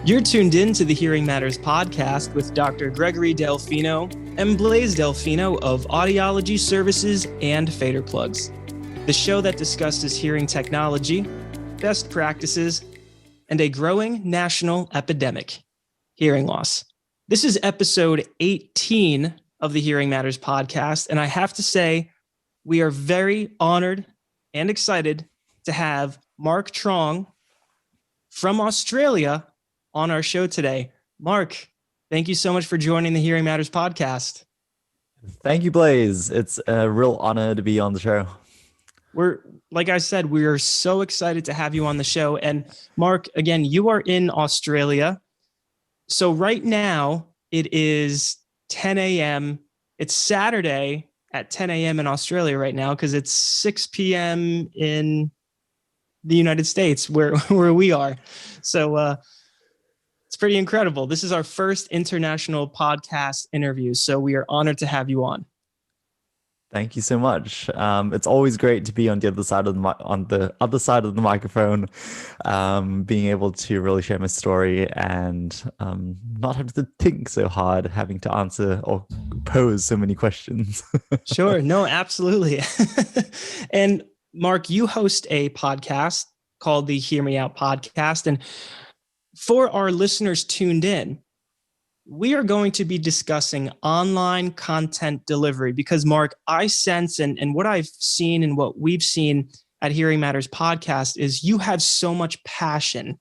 You're tuned in to the Hearing Matters podcast with Dr. Gregory Delfino and Blaise Delfino of Audiology Services and Fader Plugs, the show that discusses hearing technology, best practices, and a growing national epidemic, hearing loss. This is episode 18 of the Hearing Matters podcast, and I have to say, we are very honored and excited to have Mark Truong from Australia on our show today. Mark, thank you so much for joining the Hearing Matters podcast. Thank you, Blaise. It's a real honor to be on the show. Like I said, we are so excited to have you on the show. And Mark, again, you are in Australia. So right now it is 10 a.m. It's Saturday at 10 a.m. in Australia right now because it's 6 p.m. in the United States where we are. So it's pretty incredible. This is our first international podcast interview, so we are honored to have you on. Thank you so much. It's always great to be on the other side of the microphone, being able to really share my story and not have to think so hard, having to answer or pose so many questions. Sure. No, absolutely. And Mark, you host a podcast called the Hear Me Out podcast, and for our listeners tuned in, we are going to be discussing online content delivery because, Mark, I sense and what I've seen and what we've seen at Hearing Matters podcast is you have so much passion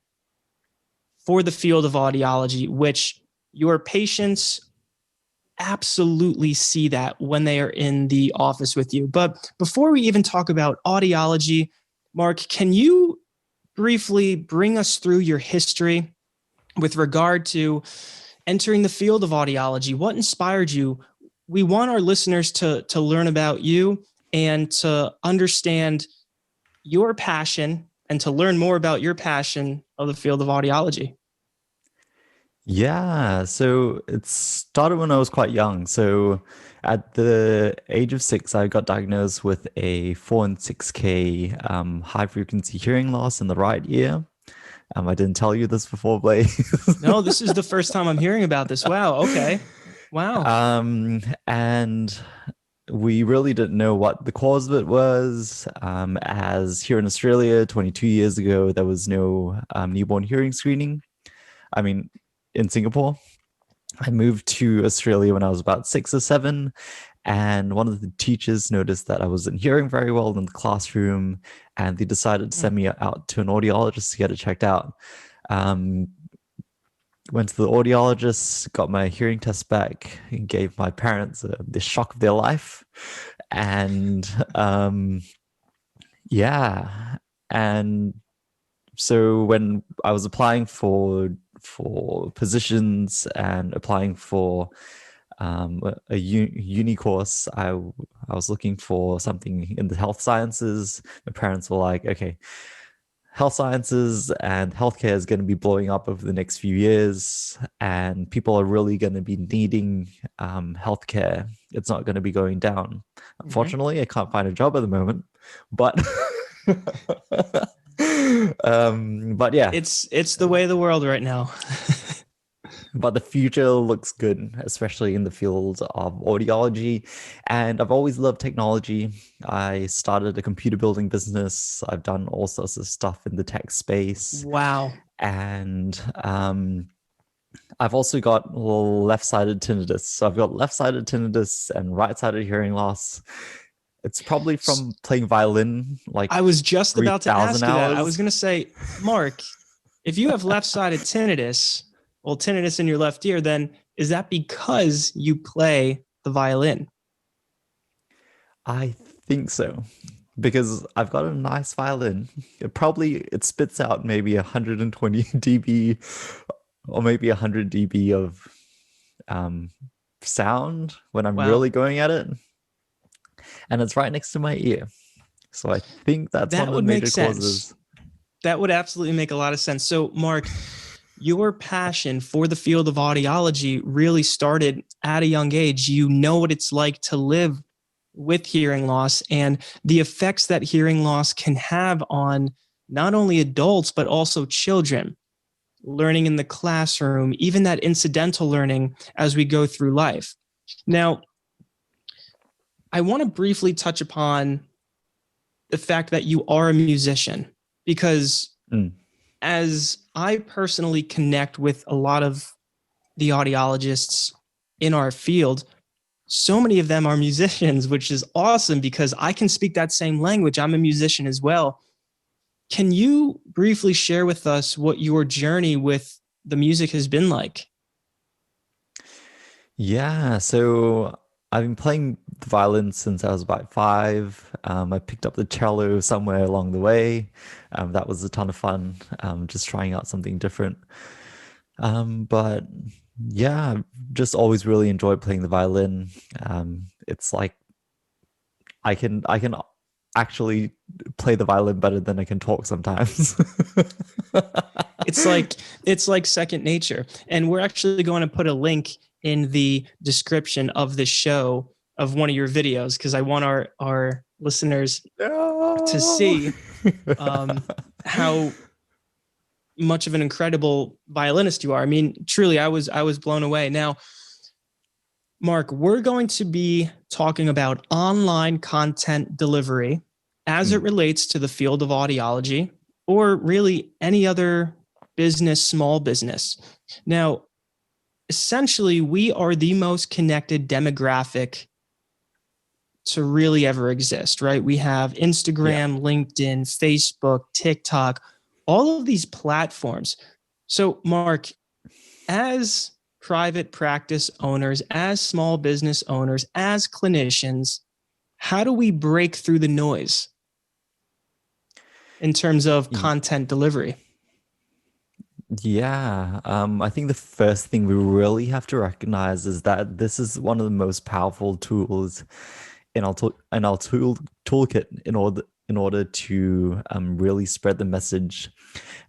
for the field of audiology, which your patients absolutely see that when they are in the office with you. But before we even talk about audiology, Mark, can you briefly bring us through your history with regard to entering the field of audiology? What inspired you? We want our listeners to learn about you and to understand your passion and to learn more about your passion of the field of audiology. Yeah, so it started when I was quite young. So at the age of 6, I got diagnosed with a 4 and 6K high frequency hearing loss in the right ear. I didn't tell you this before, Blaise. No, this is the first time I'm hearing about this. Wow. Okay. Wow. And we really didn't know what the cause of it was. As here in Australia, 22 years ago, there was no newborn hearing screening. I mean, in Singapore. I moved to Australia when I was about 6 or 7, and one of the teachers noticed that I wasn't hearing very well in the classroom, and they decided to send me out to an audiologist to get it checked out. Went to the audiologist, got my hearing test back, and gave my parents the shock of their life. And and so when I was applying for positions and applying for a uni course, I was looking for something in the health sciences. My parents were like, okay, health sciences and healthcare is going to be blowing up over the next few years, and people are really going to be needing healthcare. It's not going to be going down. Unfortunately, I can't find a job at the moment, but but yeah, it's the way of the world right now. But the future looks good, especially in the field of audiology. And I've always loved technology. I started a computer building business. I've done all sorts of stuff in the tech space. Wow. And I've also got left-sided tinnitus. So I've got left-sided tinnitus and right-sided hearing loss. It's probably from playing violin. Like I was just about to ask you that. I was going to say, Mark, if you have left-sided tinnitus, well, tinnitus in your left ear, then is that because you play the violin? I think so, because I've got a nice violin. It spits out maybe 120 dB or maybe 100 dB of sound when I'm really going at it. And it's right next to my ear. So I think that's one of the major causes. That would absolutely make a lot of sense. So, Mark, your passion for the field of audiology really started at a young age. You know what it's like to live with hearing loss and the effects that hearing loss can have on not only adults, but also children. learning in the classroom, even that incidental learning as we go through life. Now, I want to briefly touch upon the fact that you are a musician, because as I personally connect with a lot of the audiologists in our field, so many of them are musicians, which is awesome because I can speak that same language. I'm a musician as well. Can you briefly share with us what your journey with the music has been like? Yeah, so I've been playing the violin since I was about 5. I picked up the cello somewhere along the way. That was a ton of fun, just trying out something different. But yeah, just always really enjoyed playing the violin. It's like I can actually play the violin better than I can talk sometimes. It's like second nature. And we're actually going to put a link in the description of the show of one of your videos, because I want our listeners to see how much of an incredible violinist you are. I mean, truly, I was blown away. Now, Mark, we're going to be talking about online content delivery as it relates to the field of audiology, or really any other business, small business. Now, essentially, we are the most connected demographic to really ever exist, right? We have Instagram, LinkedIn, Facebook, TikTok, all of these platforms. So, Mark, as private practice owners, as small business owners, as clinicians, how do we break through the noise in terms of content delivery? Yeah, I think the first thing we really have to recognize is that this is one of the most powerful tools in our toolkit in order to really spread the message.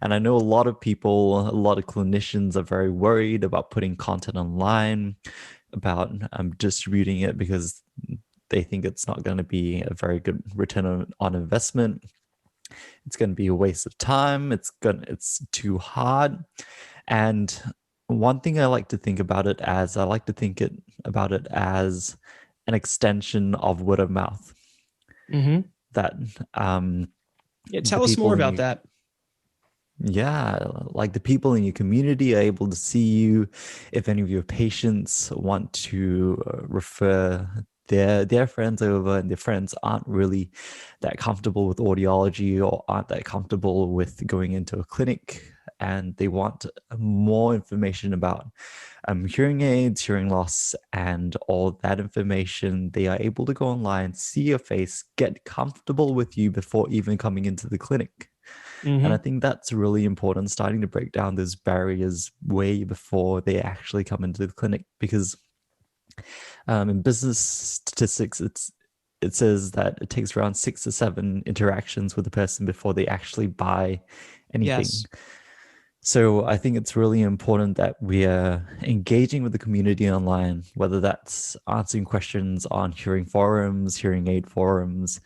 And I know a lot of people, a lot of clinicians are very worried about putting content online, about distributing it because they think it's not going to be a very good return on investment. It's going to be a waste of time. It's too hard. And one thing I like to think about it as, about it as an extension of word of mouth. That tell us more about that. Yeah, like the people in your community are able to see you. If any of your patients want to refer their friends over, and their friends aren't really that comfortable with audiology or aren't that comfortable with going into a clinic, and they want more information about hearing aids, hearing loss, and all that information, they are able to go online, see your face, get comfortable with you before even coming into the clinic. And I think that's really important, starting to break down those barriers way before they actually come into the clinic, because in business statistics, it says that it takes around 6 to 7 interactions with a person before they actually buy anything. Yes. So I think it's really important that we are engaging with the community online, whether that's answering questions on hearing forums, hearing aid forums,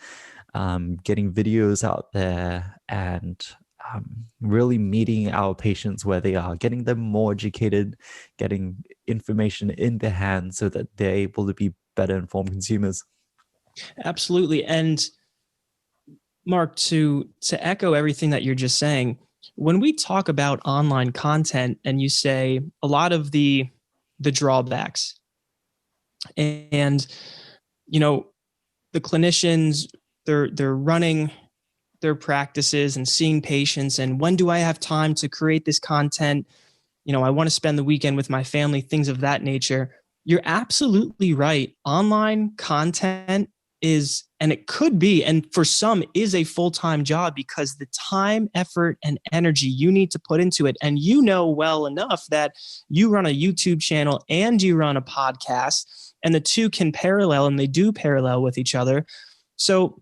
getting videos out there, and really meeting our patients where they are, getting them more educated, getting information in their hands so that they're able to be better informed consumers. Absolutely. And Mark, to echo everything that you're just saying, when we talk about online content and you say a lot of the drawbacks, and the clinicians, they're running their practices and seeing patients, and when do I have time to create this content? I want to spend the weekend with my family, things of that nature. You're absolutely right. Online content is, and it could be, and for some is a full-time job, because the time, effort, and energy you need to put into it. And well enough that you run a YouTube channel and you run a podcast, and the two can parallel, and they do parallel with each other. So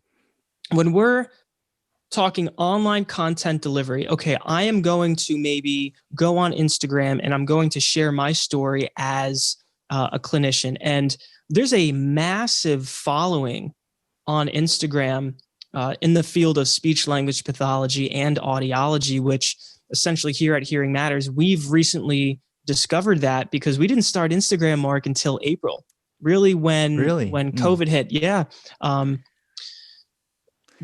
when we're talking online content delivery, okay, I am going to maybe go on Instagram and I'm going to share my story as a clinician. And there's a massive following on Instagram in the field of speech language pathology and audiology, which essentially here at Hearing Matters, we've recently discovered that because we didn't start Instagram, Mark, until April, really when COVID hit. Yeah.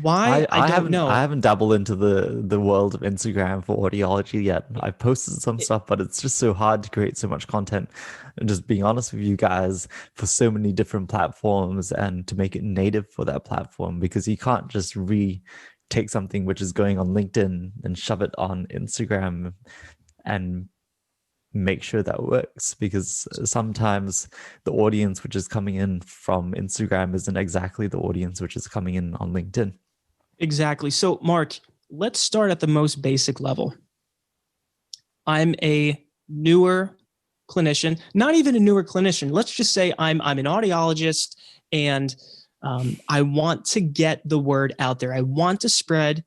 Why? I don't know. I haven't dabbled into the world of Instagram for audiology yet. I've posted some stuff, but it's just so hard to create so much content. And just being honest with you guys, for so many different platforms and to make it native for that platform, because you can't just take something which is going on LinkedIn and shove it on Instagram and make sure that works, because sometimes the audience which is coming in from Instagram isn't exactly the audience which is coming in on LinkedIn. Exactly. So, Mark, let's start at the most basic level. I'm a newer clinician, not even a newer clinician. Let's just say I'm an audiologist, and I want to get the word out there. I want to spread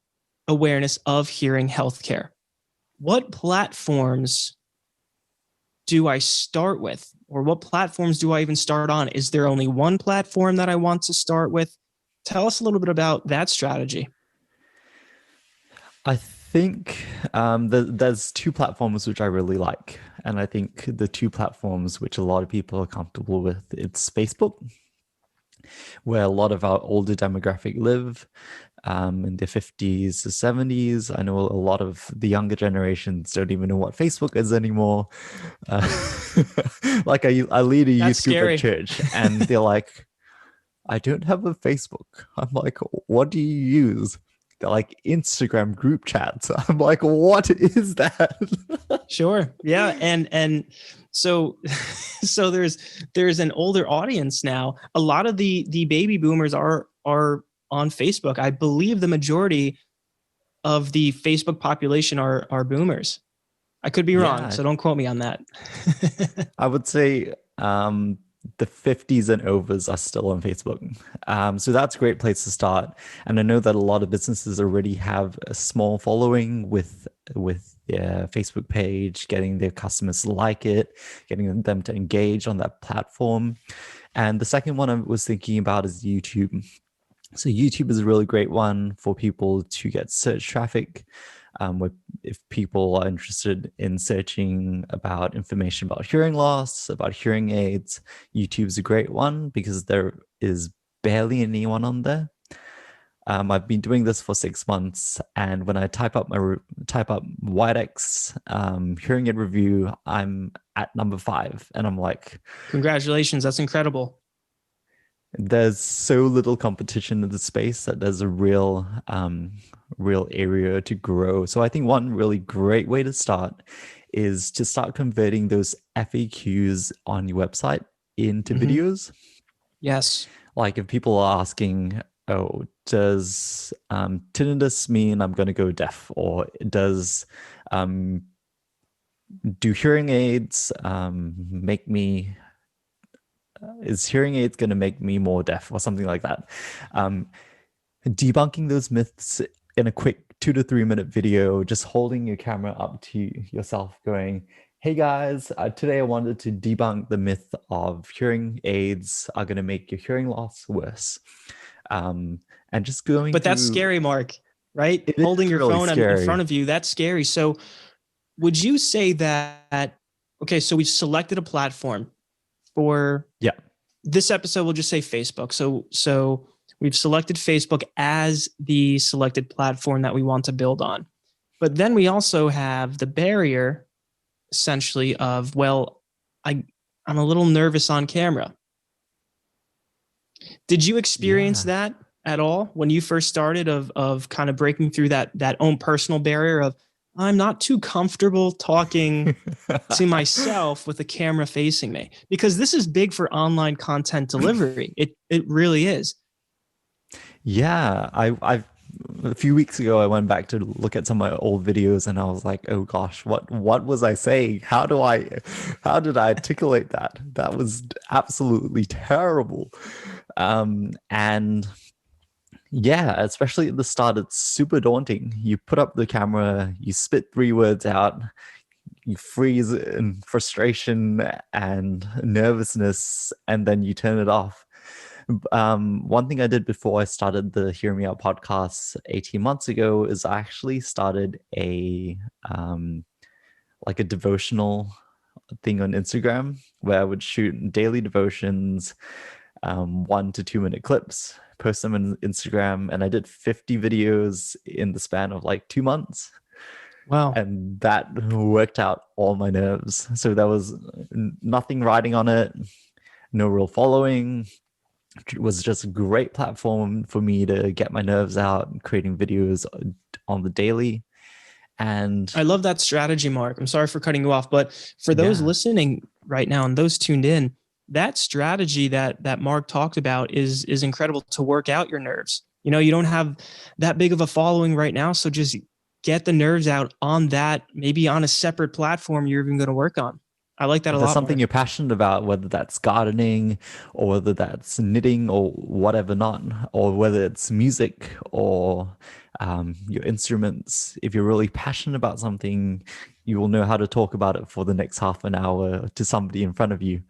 awareness of hearing healthcare. What platforms do I start with, or what platforms do I even start on? Is there only one platform that I want to start with? Tell us a little bit about that strategy. I think there's two platforms which I really like. And I think the two platforms which a lot of people are comfortable with, it's Facebook, where a lot of our older demographic live, in their 50s to 70s. I know a lot of the younger generations don't even know what Facebook is anymore. Like I lead a youth group at church, and they're like, I don't have a Facebook. I'm like, what do you use? They're like, Instagram group chats. I'm like, what is that? Sure. Yeah. And so there's an older audience now. A lot of the baby boomers are on Facebook. I believe the majority of the Facebook population are boomers. I could be wrong, so don't quote me on that. I would say the 50s and overs are still on Facebook. So that's a great place to start. And I know that a lot of businesses already have a small following with their Facebook page, getting their customers to like it, getting them to engage on that platform. And the second one I was thinking about is YouTube. So YouTube is a really great one for people to get search traffic. If people are interested in searching about information about hearing loss, about hearing aids, YouTube's a great one because there is barely anyone on there. I've been doing this for 6 months, and when I type up Widex hearing aid review, I'm at number 5, and I'm like, congratulations, that's incredible. There's so little competition in the space that there's a real area to grow. So I think one really great way to start is to start converting those FAQs on your website into videos. Yes. Like if people are asking, oh, does tinnitus mean I'm going to go deaf? Or does do hearing aids make me is hearing aids going to make me more deaf, or something like that? Debunking those myths in a quick 2 to 3 minute video, just holding your camera up to yourself going, hey guys, today I wanted to debunk the myth of hearing aids are going to make your hearing loss worse. And just going But that's scary, Mark, right? Holding your phone in front of you, that's scary. So would you say that, okay, so we've selected a platform for this episode, we'll just say Facebook. So we've selected Facebook as the selected platform that we want to build on. But then we also have the barrier, essentially, of, well, I'm a little nervous on camera. Did you experience that at all when you first started of kind of breaking through that own personal barrier of, I'm not too comfortable talking to myself with a camera facing me? Because this is big for online content delivery. It really is. Yeah, I've a few weeks ago I went back to look at some of my old videos, and I was like, oh gosh, what was I saying? How did I articulate that? That was absolutely terrible. And yeah, especially at the start, it's super daunting. You put up the camera, you spit 3 words out, you freeze in frustration and nervousness, and then you turn it off. One thing I did before I started the Hear Me Out podcast 18 months ago is I actually started a like a devotional thing on Instagram where I would shoot daily devotions, 1 to 2 minute clips, post them on Instagram, and I did 50 videos in the span of like 2 months. Wow. And that worked out all my nerves. So there was nothing riding on it, no real following. It was just a great platform for me to get my nerves out, creating videos on the daily. And I love that strategy, Mark. I'm sorry for cutting you off, but for those listening right now and those tuned in, that strategy that Mark talked about is incredible to work out your nerves. You know, you don't have that big of a following right now, so just get the nerves out on that, maybe on a separate platform you're even going to work on. I like that a lot. There's something you're passionate about, whether that's gardening or whether that's knitting or whatever not, or whether it's music or your instruments. If you're really passionate about something, you will know how to talk about it for the next half an hour to somebody in front of you.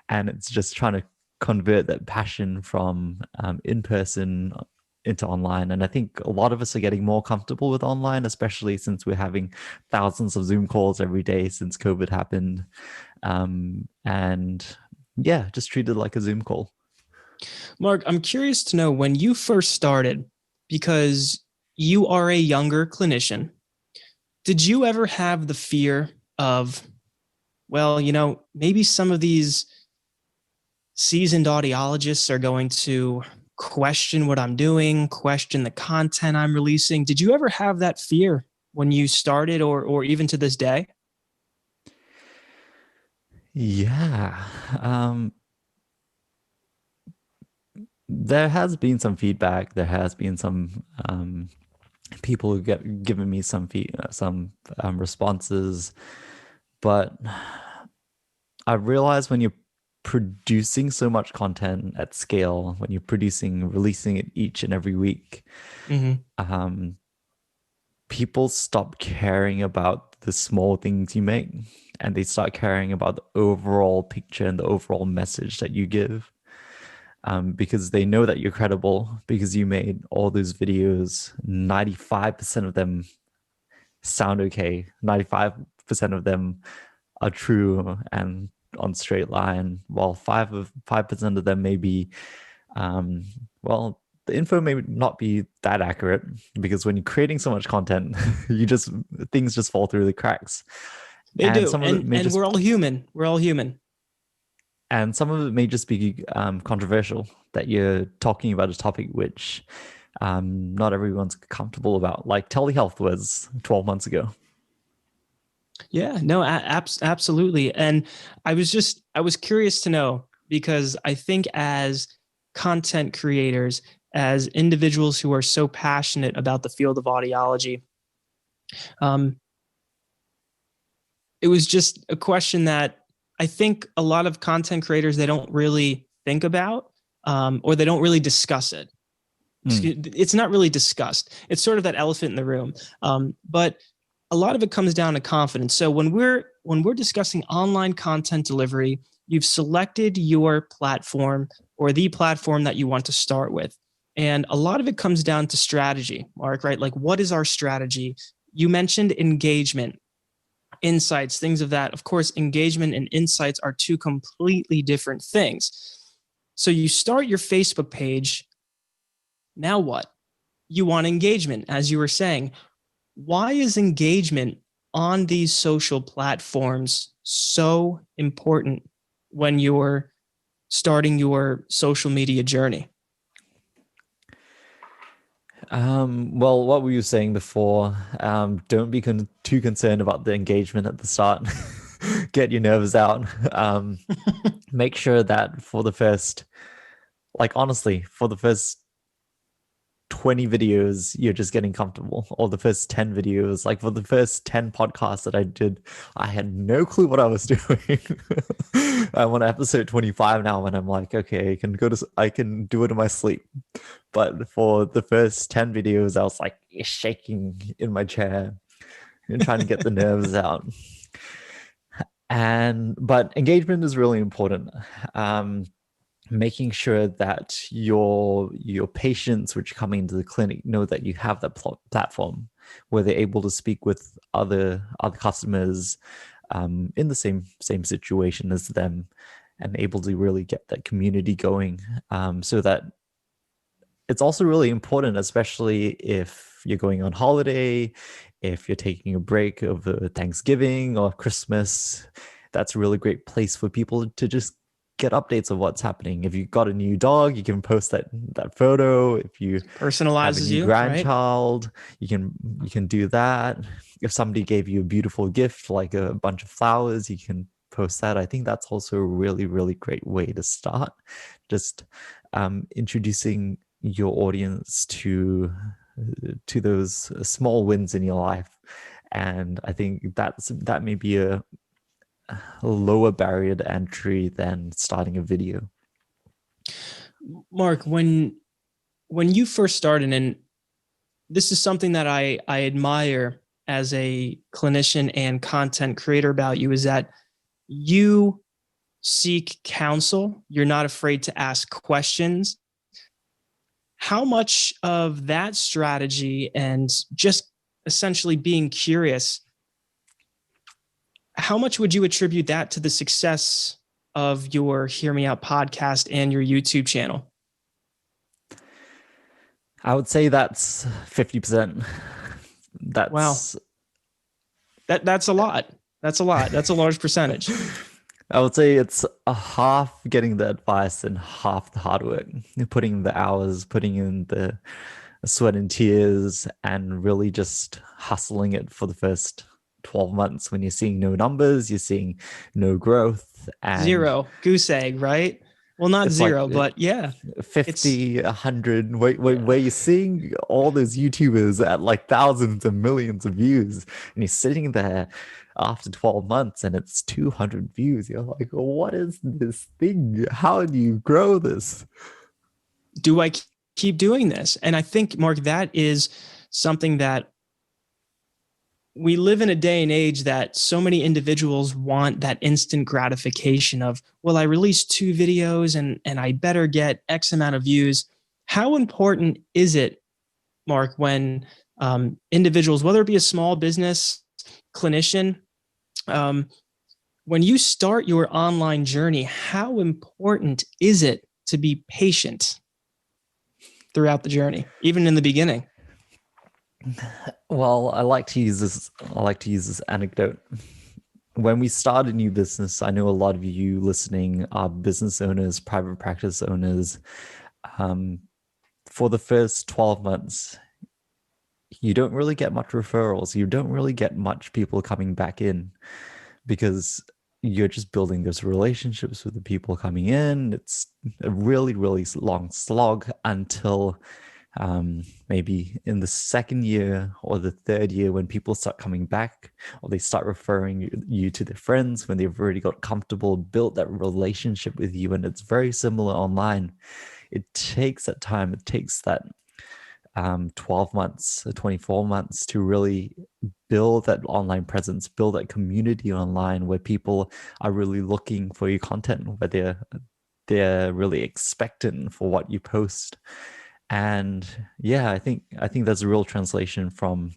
And it's just trying to convert that passion from in person into online. And I think a lot of us are getting more comfortable with online, especially since we're having thousands of Zoom calls every day since COVID happened. And yeah, just treat it like a Zoom call. Mark, I'm curious to know when you first started, because you are a younger clinician, did you ever have the fear of, well, you know, maybe some of these seasoned audiologists are going to question what I'm doing, question the content I'm releasing? Did you ever have that fear when you started or even to this day? Yeah. There has been some feedback. There has been some people who given me some responses, but I realized when you're producing so much content at scale, when you're releasing it each and every week, people stop caring about the small things you make, and they start caring about the overall picture and the overall message that you give. Because they know that you're credible because you made all those videos. 95% of them sound okay. 95% of them are true and on straight line, while 5% of them may be, well, the info may not be that accurate, because when you're creating so much content, things just fall through the cracks. They do, and we're all human. We're all human. And some of it may just be controversial, that you're talking about a topic which not everyone's comfortable about, like telehealth was 12 months ago. Yeah, no, absolutely. And I was curious to know, because I think as content creators, as individuals who are so passionate about the field of audiology, it was just a question that I think a lot of content creators, they don't really think about, or they don't really discuss it. It's not really discussed. It's sort of that elephant in the room. But a lot of it comes down to confidence. So when we're discussing online content delivery, you've selected your platform or the platform that you want to start with. And a lot of it comes down to strategy, Mark, right? Like, what is our strategy? You mentioned engagement, insights, things of that. Of course, engagement and insights are two completely different things. So you start your Facebook page. Now what? You want engagement, as you were saying. Why is engagement on these social platforms so important when you're starting your social media journey? Well, what were you saying before? Don't be too concerned about the engagement at the start. Get your nerves out. Make sure that for the first 20 videos, you're just getting comfortable, or the first 10 videos. Like for the first 10 podcasts that I did, I had no clue what I was doing. I'm on episode 25 now, and I'm like, okay, I can do it in my sleep. But for the first 10 videos, I was like shaking in my chair and trying to get the nerves out. But engagement is really important. making sure that your patients which are coming into the clinic know that you have that platform where they're able to speak with other customers in the same situation as them, and able to really get that community going. So that it's also really important, especially if you're going on holiday, if you're taking a break over Thanksgiving or Christmas. That's a really great place for people to just get updates of what's happening. If you got a new dog, you can post that photo. If you have a Personalizes new you, right? grandchild, you can do that. If somebody gave you a beautiful gift like a bunch of flowers, you can post that. I think that's also a really, really great way to start, just introducing your audience to those small wins in your life. And I think that may be a lower barrier to entry than starting a video. Mark, when you first started, and this is something that I admire as a clinician and content creator about you, is that you seek counsel. You're not afraid to ask questions. How much of that strategy and just essentially being curious, how much would you attribute that to the success of your Hear Me Out podcast and your YouTube channel? I would say that's 50%. Wow. That's a lot. That's a lot. That's a large percentage. I would say it's a half getting the advice and half the hard work, putting in the hours, putting in the sweat and tears, and really just hustling it for the first 12 months. When you're seeing no numbers, you're seeing no growth. And zero, goose egg, right? Well, not zero, like, but yeah. 50, 100, where you're seeing all those YouTubers at like thousands and millions of views, and you're sitting there after 12 months and it's 200 views. You're like, what is this thing? How do you grow this? Do I keep doing this? And I think, Mark, that is something that we live in a day and age that so many individuals want that instant gratification of, well, I released 2 videos and I better get X amount of views. How important is it, Mark, when individuals, whether it be a small business, clinician, when you start your online journey, how important is it to be patient throughout the journey, even in the beginning? Well, I like to use this anecdote. When we start a new business, I know a lot of you listening are business owners, private practice owners. For the first 12 months, you don't really get much referrals. You don't really get much people coming back in, because you're just building those relationships with the people coming in. It's a really, really long slog until maybe in the second year or the third year, when people start coming back, or they start referring you to their friends, when they've already got comfortable, built that relationship with you. And it's very similar online. It takes that time. It takes that 12 months, 24 months to really build that online presence, build that community online where people are really looking for your content, where they're really expectant for what you post. And yeah, I think there's a real translation from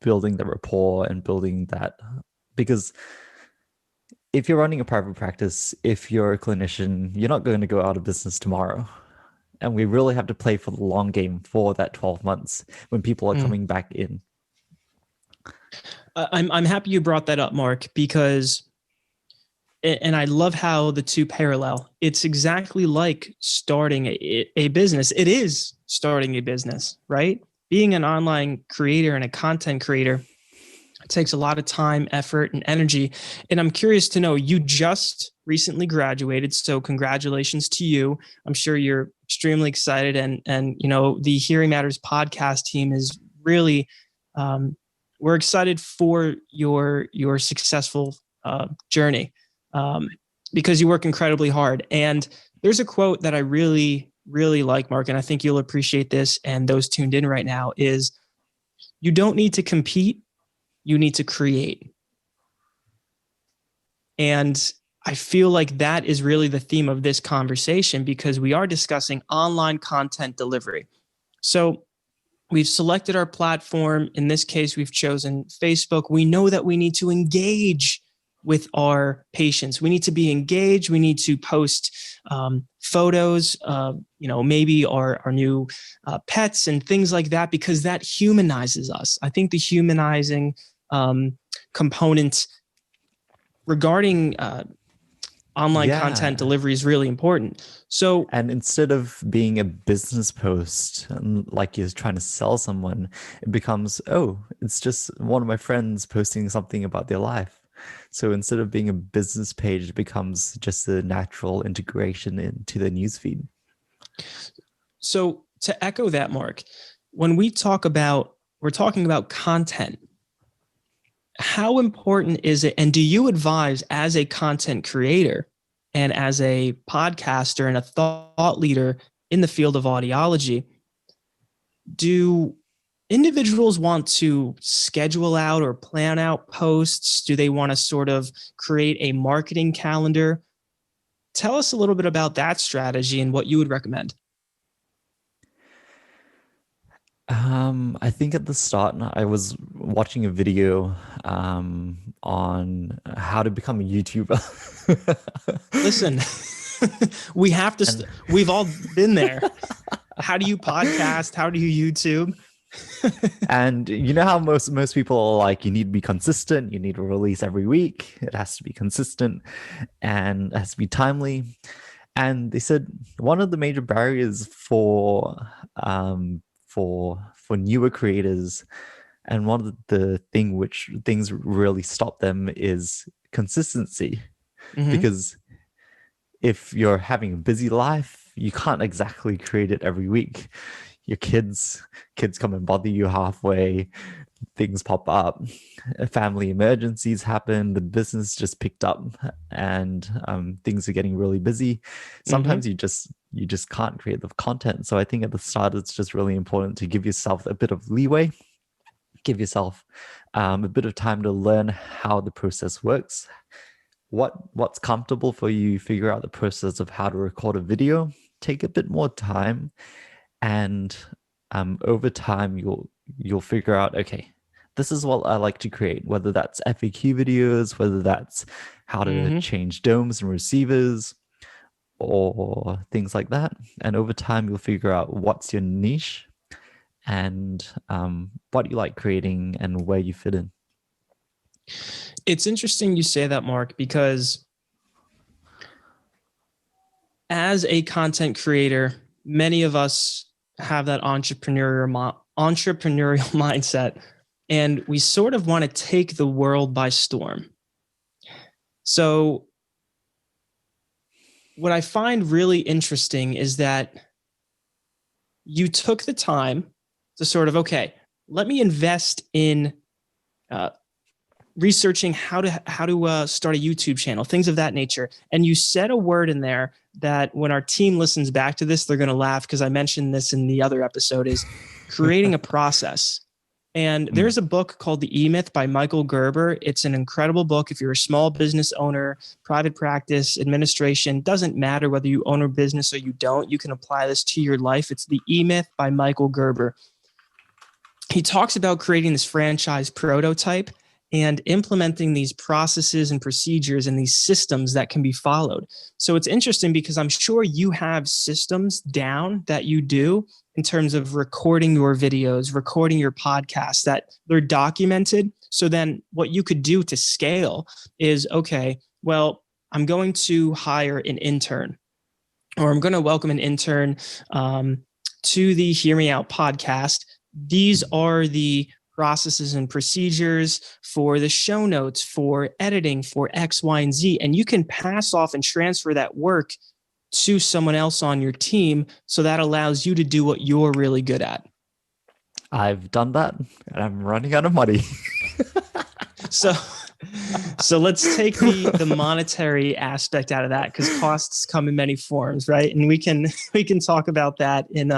building the rapport and building that, because if you're running a private practice, if you're a clinician, you're not going to go out of business tomorrow. And we really have to play for the long game for that 12 months when people are coming back in. I'm happy you brought that up, Mark, because, and I love how the two parallel. It's exactly like starting a business. It is starting a business, right? Being an online creator and a content creator, it takes a lot of time, effort, and energy. And I'm curious to know, you just recently graduated, so congratulations to you. I'm sure you're extremely excited, and you know, the Hearing Matters podcast team is really, we're excited for your successful journey, because you work incredibly hard. And there's a quote that I really, really like, Mark, and I think you'll appreciate this, and those tuned in right now, is, you don't need to compete, you need to create. And I feel like that is really the theme of this conversation, because we are discussing online content delivery. So we've selected our platform. In this case, we've chosen Facebook. We know that we need to engage with our patients. We need to be engaged. We need to post photos, maybe our new pets and things like that, because that humanizes us. I think the humanizing component regarding online content delivery is really important. So, and instead of being a business post, like you're trying to sell someone, it becomes, oh, it's just one of my friends posting something about their life. So instead of being a business page, it becomes just a natural integration into the newsfeed. So to echo that, Mark, when we're talking about content, how important is it? And do you advise, as a content creator and as a podcaster and a thought leader in the field of audiology, do individuals want to schedule out or plan out posts? Do they want to sort of create a marketing calendar? Tell us a little bit about that strategy and what you would recommend. I think at the start, I was watching a video on how to become a YouTuber. Listen, we have to, we've all been there. How do you podcast? How do you YouTube? And you know how most people are like, you need to be consistent. You need to release every week. It has to be consistent and it has to be timely. And they said one of the major barriers for newer creators, and one of the things really stop them, is consistency. Mm-hmm. Because if you're having a busy life, you can't exactly create it every week. Your kids come and bother you halfway, things pop up, family emergencies happen, the business just picked up, and things are getting really busy. Sometimes mm-hmm. you just can't create the content. So I think at the start, it's just really important to give yourself a bit of leeway, give yourself a bit of time to learn how the process works, what's comfortable for you, figure out the process of how to record a video, take a bit more time. And over time, you'll figure out, okay, this is what I like to create, whether that's FAQ videos, whether that's how to mm-hmm. change domes and receivers or things like that. And over time, you'll figure out what's your niche and what you like creating and where you fit in. It's interesting you say that, Mark, because as a content creator, many of us have that entrepreneurial mindset, and we sort of want to take the world by storm. So what I find really interesting is that you took the time to sort of, okay, let me invest in researching how to start a YouTube channel, things of that nature. And you said a word in there that when our team listens back to this, they're going to laugh, because I mentioned this in the other episode, is creating a process. And there's a book called The E-Myth by Michael Gerber. It's an incredible book. If you're a small business owner, private practice, administration, doesn't matter whether you own a business or you don't, you can apply this to your life. It's The E-Myth by Michael Gerber. He talks about creating this franchise prototype and implementing these processes and procedures and these systems that can be followed. So it's interesting because I'm sure you have systems down that you do in terms of recording your videos, recording your podcasts, that they're documented. So then what you could do to scale is, okay, well, I'm going to hire an intern, or I'm going to welcome an intern to the Hear Me Out podcast. These are the processes and procedures for the show notes, for editing, for X, Y, and Z. And you can pass off and transfer that work to someone else on your team. So that allows you to do what you're really good at. I've done that and I'm running out of money. So let's take the monetary aspect out of that, because costs come in many forms, right? And we can talk about that in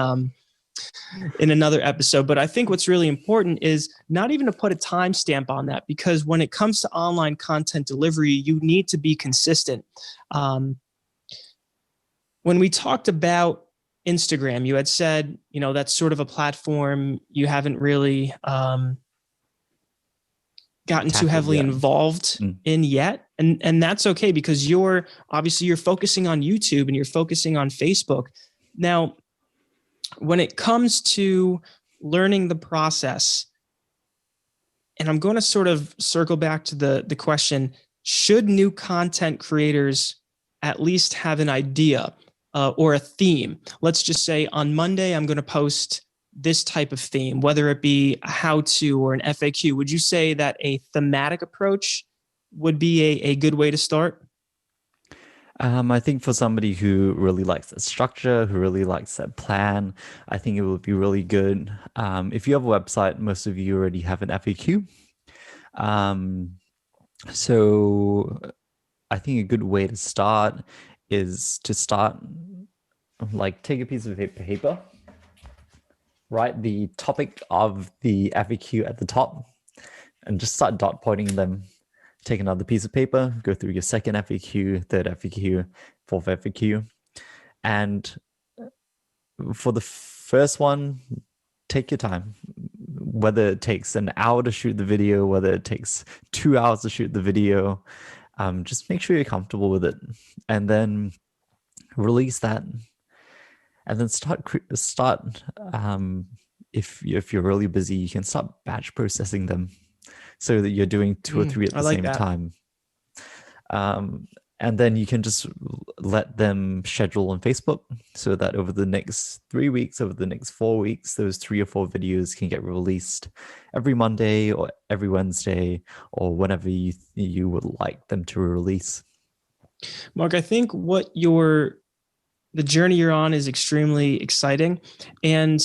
in another episode. But I think what's really important is not even to put a timestamp on that, because when it comes to online content delivery, you need to be consistent. When we talked about Instagram, you had said, that's sort of a platform you haven't really gotten too heavily involved in yet. And that's okay, because you're focusing on YouTube and you're focusing on Facebook. Now, when it comes to learning the process, and I'm going to sort of circle back to the question, should new content creators at least have an idea or a theme? Let's just say on Monday, I'm going to post this type of theme, whether it be a how-to or an FAQ. Would you say that a thematic approach would be a good way to start? I think for somebody who really likes that structure, who really likes that plan, I think it would be really good. If you have a website, most of you already have an FAQ. So I think a good way to start is to take a piece of paper, write the topic of the FAQ at the top, and just start dot pointing them. Take another piece of paper, go through your second FAQ, third FAQ, fourth FAQ. And for the first one, take your time. Whether it takes an hour to shoot the video, whether it takes 2 hours to shoot the video, just make sure you're comfortable with it. And then release that. And then start if you're really busy, you can start batch processing them, so that you're doing 2 or 3 at the same time. And then you can just let them schedule on Facebook, so that over the next 3 weeks, over the next 4 weeks, those 3 or 4 videos can get released every Monday or every Wednesday, or whenever you would like them to release. Mark, I think the journey you're on is extremely exciting. And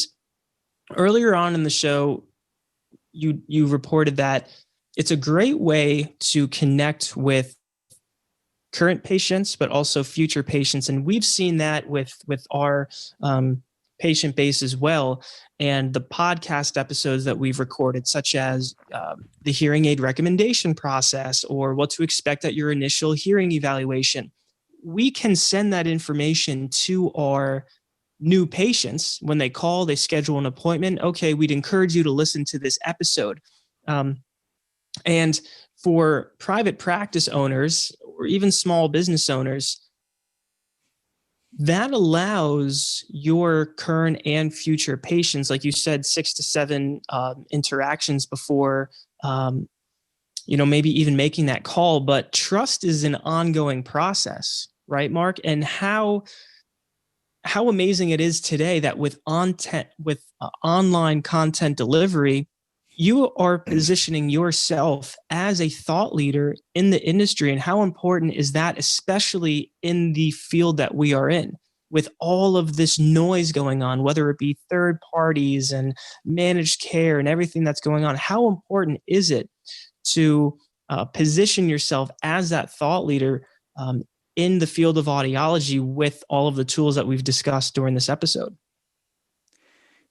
earlier on in the show, you reported that it's a great way to connect with current patients, but also future patients. And we've seen that with our patient base as well. And the podcast episodes that we've recorded, such as the hearing aid recommendation process, or what to expect at your initial hearing evaluation, we can send that information to our new patients. When they call, they schedule an appointment. Okay, we'd encourage you to listen to this episode. And for private practice owners, or even small business owners, that allows your current and future patients, like you said, 6 to 7 interactions before, maybe even making that call. But trust is an ongoing process, right, Mark? And how amazing it is today that with online content delivery, you are positioning yourself as a thought leader in the industry. And how important is that, especially in the field that we are in, with all of this noise going on, whether it be third parties and managed care and everything that's going on? How important is it to position yourself as that thought leader in the field of audiology with all of the tools that we've discussed during this episode?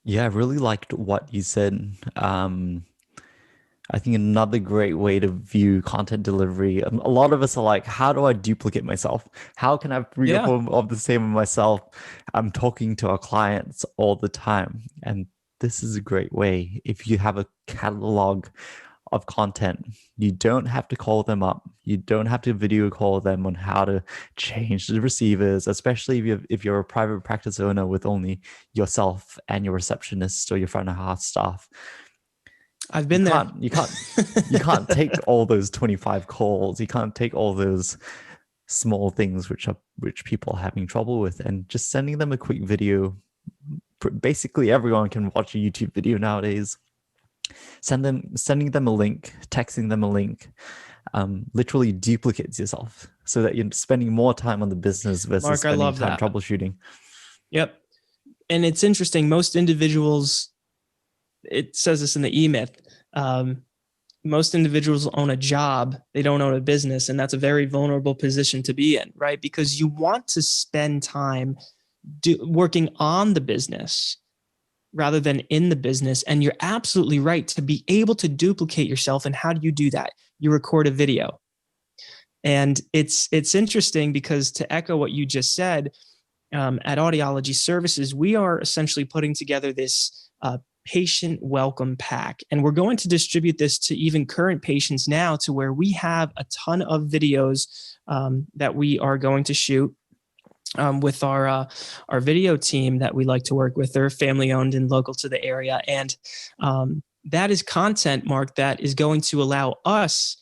Yeah, I really liked what you said. I think another great way to view content delivery, a lot of us are like, how do I duplicate myself? How can I have 3 or 4 of the same of myself? I'm talking to our clients all the time. And this is a great way. If you have a catalog of content, you don't have to call them up. You don't have to video call them on how to change the receivers, especially if you're a private practice owner with only yourself and your receptionist or your front of house staff. I've been there. You can't take all those 25 calls. You can't take all those small things which people are having trouble with, and just sending them a quick video. Basically, everyone can watch a YouTube video nowadays. Sending them a link, texting them a link, literally duplicates yourself, so that you're spending more time on the business versus Mark, spending time troubleshooting. Yep. And it's interesting. Most individuals, it says this in the E-Myth, most individuals own a job. They don't own a business. And that's a very vulnerable position to be in, right? Because you want to spend time working on the business. rather than in the business. And you're absolutely right, to be able to duplicate yourself. And how do you do that? You record a video. And it's interesting because, to echo what you just said, at Audiology Services, we are essentially putting together this patient welcome pack. And we're going to distribute this to even current patients now, to where we have a ton of videos that we are going to shoot with our video team that we like to work with. They're family owned and local to the area. And that is content, Mark, that is going to allow us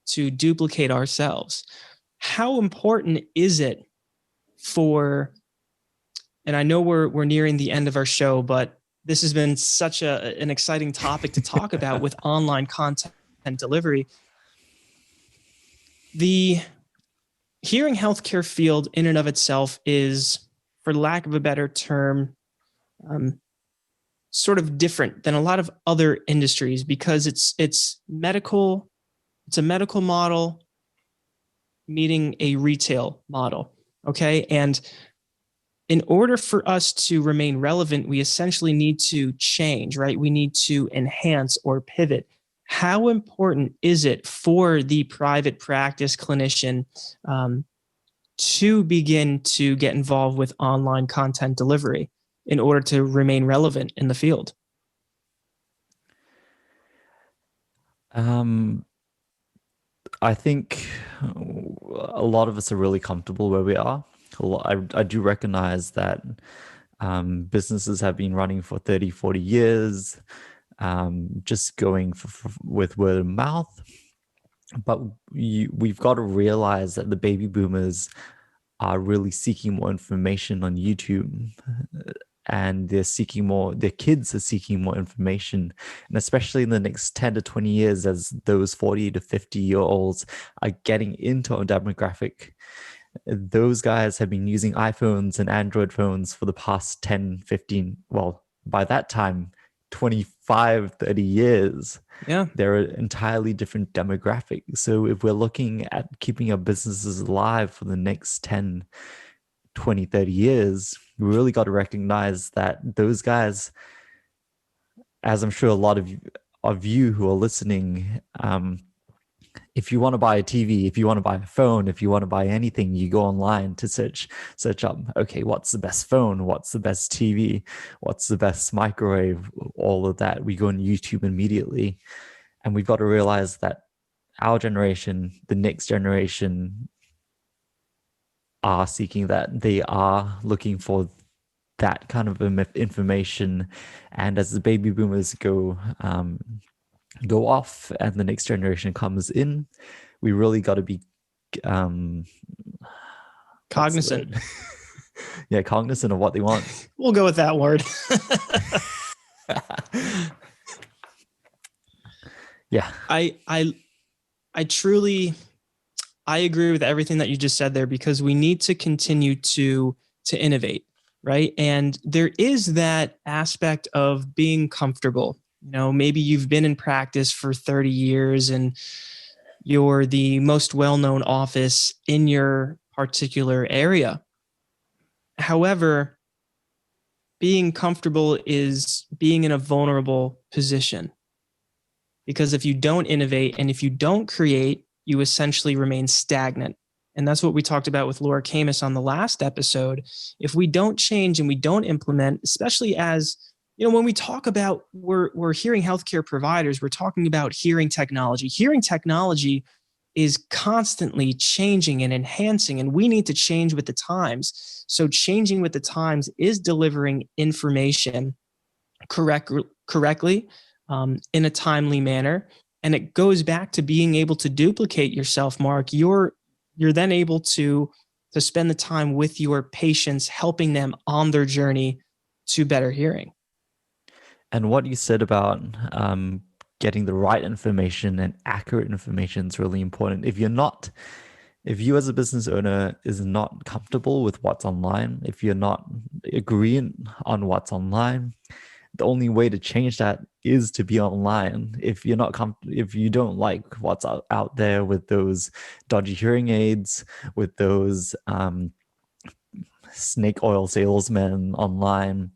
to duplicate ourselves. How important is it for, and I know we're nearing the end of our show, but this has been such an exciting topic to talk about with online content and delivery. The hearing healthcare field in and of itself is, for lack of a better term, sort of different than a lot of other industries, because it's medical. It's a medical model meeting a retail model. Okay. And in order for us to remain relevant, we essentially need to change, right? We need to enhance or pivot. How important is it for the private practice clinician to begin to get involved with online content delivery in order to remain relevant in the field? I think a lot of us are really comfortable where we are. I do recognize that businesses have been running for 30, 40 years, just going with word of mouth. But we've got to realize that the baby boomers are really seeking more information on YouTube, and they're seeking more, their kids are seeking more information. And especially in the next 10 to 20 years, as those 40 to 50-year-olds are getting into our demographic, those guys have been using iPhones and Android phones for the past 10, 15, well, by that time, 25, 30 years. Yeah. They're an entirely different demographic. So if we're looking at keeping our businesses alive for the next 10, 20, 30 years, we really got to recognize that those guys, as I'm sure a lot of you who are listening, if you want to buy a TV, if you want to buy a phone, if you want to buy anything, you go online to search up, okay, what's the best phone? What's the best TV? What's the best microwave? All of that. We go on YouTube immediately. And we've got to realize that our generation, the next generation, are seeking that. They are looking for that kind of information. And as the baby boomers go off and the next generation comes in, we really got to be cognizant. Yeah, cognizant of what they want. We'll go with that word. Yeah. I truly, I agree with everything that you just said there, because we need to continue to innovate, right? And there is that aspect of being comfortable. You know, maybe you've been in practice for 30 years and you're the most well-known office in your particular area. However, being comfortable is being in a vulnerable position, because if you don't innovate and if you don't create, you essentially remain stagnant. And that's what we talked about with Laura Camus on the last episode. If we don't change and we don't implement, especially as, you know, when we talk about we're hearing healthcare providers, we're talking about hearing technology. Hearing technology is constantly changing and enhancing, and we need to change with the times. So changing with the times is delivering information correctly in a timely manner. And it goes back to being able to duplicate yourself, Mark. You're then able to spend the time with your patients, helping them on their journey to better hearing. And what you said about getting the right information and accurate information is really important. If you as a business owner is not comfortable with what's online, if you're not agreeing on what's online, the only way to change that is to be online. If you're not if you don't like what's out there with those dodgy hearing aids, with those snake oil salesmen online,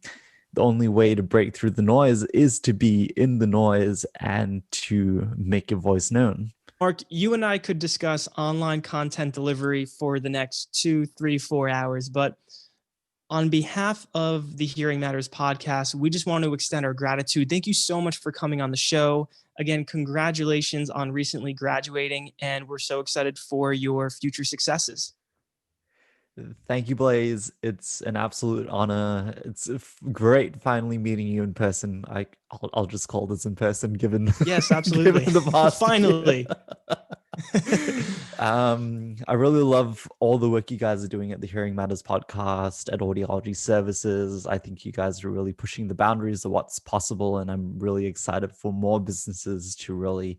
the only way to break through the noise is to be in the noise and to make your voice known. Mark, you and I could discuss online content delivery for the next 2, 3, 4 hours, but on behalf of the Hearing Matters podcast, we just want to extend our gratitude. Thank you so much for coming on the show. Again, congratulations on recently graduating, and we're so excited for your future successes. Thank you, Blaise. It's an absolute honor. It's great finally meeting you in person. I'll just call this in person, given yes, absolutely, given the past finally. I really love all the work you guys are doing at the Hearing Matters podcast, at Audiology Services. I think you guys are really pushing the boundaries of what's possible, and I'm really excited for more businesses to really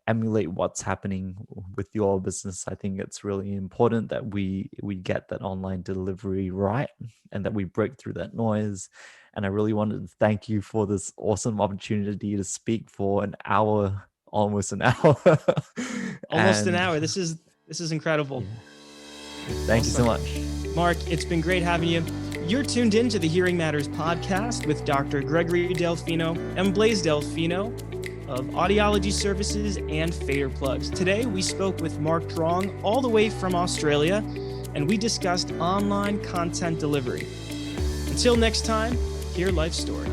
emulate what's happening with your business. I think it's really important that we get that online delivery right and that we break through that noise. And I really wanted to thank you for this awesome opportunity to speak for an hour, almost an hour. Almost an hour. This is incredible. Yeah. Thank you so much. Mark, it's been great having you. You're tuned in to the Hearing Matters podcast with Dr. Gregory Delfino and Blaise Delfino of Audiology Services and Fader Plugs. Today, we spoke with Mark Truong all the way from Australia, and we discussed online content delivery. Until next time, hear life story.